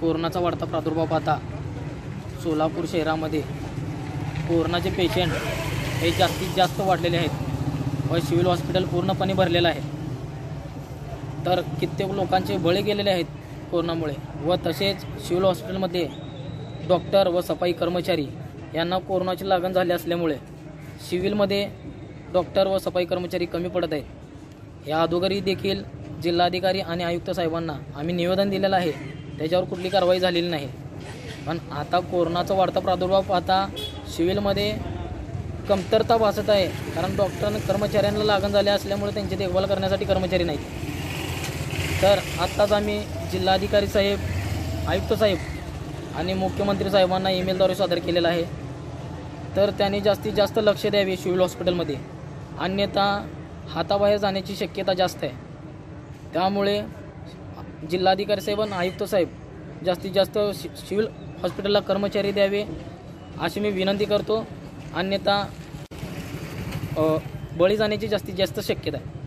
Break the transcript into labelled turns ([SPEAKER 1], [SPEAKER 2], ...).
[SPEAKER 1] कोरोनाचा वाढता प्रादुर्भाव पाहता सोलापूर शहरामध्ये कोरोनाचे पेशंट हे जास्तीत जास्त वाढलेले आहेत व सिव्हिल हॉस्पिटल पूर्णपणे भरलेलं आहे। तर कित्येक लोकांचे बळी गेलेले आहेत कोरोनामुळे व तसेच सिव्हिल हॉस्पिटलमध्ये डॉक्टर व सफाई कर्मचारी यांना कोरोनाची लागण झाली असल्यामुळे सिव्हिलमध्ये डॉक्टर व सफाई कर्मचारी कमी पडत आहेत। या अगोदरही देखील जिल्हाधिकारी आणि आयुक्त साहेबांना आम्ही निवेदन दिलेलं आहे, त्याच्यावर कुठली कारवाई झालेली नाही। पण आता कोरोनाचा वाढता प्रादुर्भाव पाहता सिव्हिलमध्ये कमतरता भासत आहे, कारण डॉक्टर कर्मचाऱ्यांना लागण झाले असल्यामुळे त्यांची देखभाल करण्यासाठी कर्मचारी नाहीत। तर आत्ताच आम्ही जिल्हाधिकारी साहेब, आयुक्त साहेब आणि मुख्यमंत्री साहेबांना ईमेलद्वारे सादर केलेला आहे। तर त्यांनी जास्तीत जास्त लक्ष द्यावे सिव्हिल हॉस्पिटलमध्ये, अन्यथा हाताबाहेर जाण्याची शक्यता जास्त आहे। त्यामुळे जिल्हाधिकारी साहेब आणि आयुक्त साहेब जास्तीत जास्त सिव्हिल हॉस्पिटलला कर्मचारी द्यावे अशी मी विनंती करतो, अन्यथा बळी जाण्याची जास्तीत जास्त शक्यता आहे।